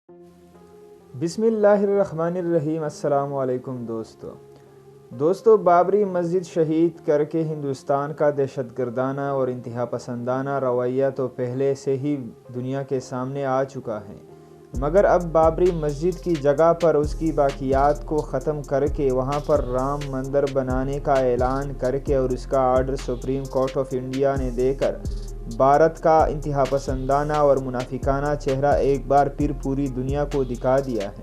بسم اللہ الرحمن الرحیم۔ السلام علیکم دوستو، بابری مسجد شہید کر کے ہندوستان کا دہشت گردانہ اور انتہا پسندانہ رویہ تو پہلے سے ہی دنیا کے سامنے آ چکا ہے، مگر اب بابری مسجد کی جگہ پر اس کی باقیات کو ختم کر کے وہاں پر رام مندر بنانے کا اعلان کر کے اور اس کا order supreme court of India نے دے کر بھارت کا انتہا پسندانہ اور منافقانہ چہرہ ایک بار پھر پوری دنیا کو دکھا دیا ہے۔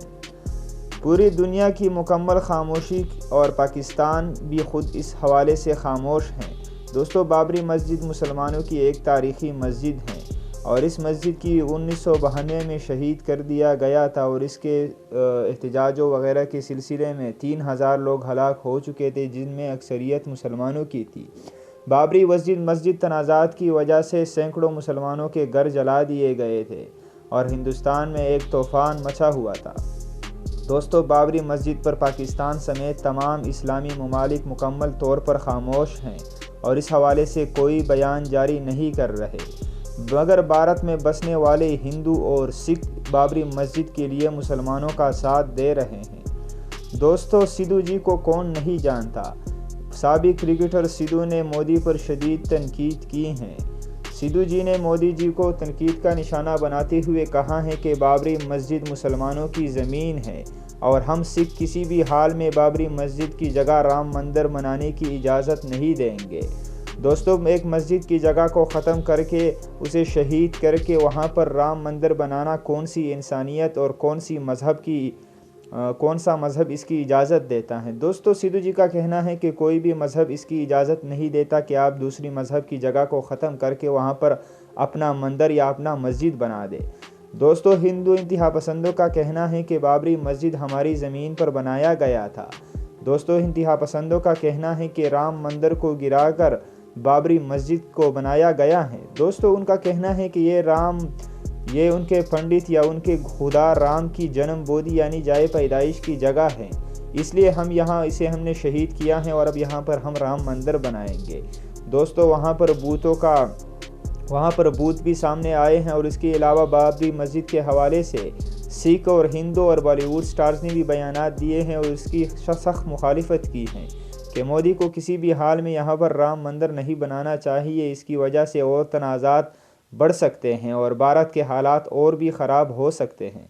پوری دنیا کی مکمل خاموشی اور پاکستان بھی خود اس حوالے سے خاموش ہیں۔ دوستو، بابری مسجد مسلمانوں کی ایک تاریخی مسجد ہے اور اس مسجد کی 1992 میں شہید کر دیا گیا تھا اور اس کے احتجاجوں وغیرہ کے سلسلے میں 3000 لوگ ہلاک ہو چکے تھے، جن میں اکثریت مسلمانوں کی تھی۔ بابری مسجد تنازعات کی وجہ سے سینکڑوں مسلمانوں کے گھر جلا دیے گئے تھے اور ہندوستان میں ایک طوفان مچا ہوا تھا۔ دوستو، بابری مسجد پر پاکستان سمیت تمام اسلامی ممالک مکمل طور پر خاموش ہیں اور اس حوالے سے کوئی بیان جاری نہیں کر رہے، مگر بھارت میں بسنے والے ہندو اور سکھ بابری مسجد کے لیے مسلمانوں کا ساتھ دے رہے ہیں۔ دوستو، سدھو جی کو کون نہیں جانتا؟ سابق کرکٹر سدھو نے مودی پر شدید تنقید کی ہے۔ سدھو جی نے مودی جی کو تنقید کا نشانہ بناتے ہوئے کہا ہے کہ بابری مسجد مسلمانوں کی زمین ہے اور ہم سکھ کسی بھی حال میں بابری مسجد کی جگہ رام مندر بنانے کی اجازت نہیں دیں گے۔ دوستو، ایک مسجد کی جگہ کو ختم کر کے اسے شہید کر کے وہاں پر رام مندر بنانا کون سی انسانیت اور کون سا مذہب اس کی اجازت دیتا ہے؟ دوستو، سدھو جی کا کہنا ہے کہ کوئی بھی مذہب اس کی اجازت نہیں دیتا کہ آپ دوسری مذہب کی جگہ کو ختم کر کے وہاں پر اپنا مندر یا اپنا مسجد بنا دے۔ دوستو، ہندو انتہا پسندوں کا کہنا ہے کہ بابری مسجد ہماری زمین پر بنایا گیا تھا۔ دوستو، انتہا پسندوں کا کہنا ہے کہ رام مندر کو گرا کر بابری مسجد کو بنایا گیا ہے۔ دوستو، ان کا کہنا ہے کہ یہ ان کے پنڈت یا ان کے خدا رام کی جنم بودی یعنی جائے پیدائش کی جگہ ہے، اس لیے اسے ہم نے شہید کیا ہے اور اب یہاں پر ہم رام مندر بنائیں گے۔ دوستو، وہاں پر بوت بھی سامنے آئے ہیں اور اس کے علاوہ بابری مسجد کے حوالے سے سکھ اور ہندو اور بالی ووڈ سٹارز نے بھی بیانات دیے ہیں اور اس کی سخت مخالفت کی ہے کہ مودی کو کسی بھی حال میں یہاں پر رام مندر نہیں بنانا چاہیے، اس کی وجہ سے اور تنازعات بڑھ سکتے ہیں اور بھارت کے حالات اور بھی خراب ہو سکتے ہیں۔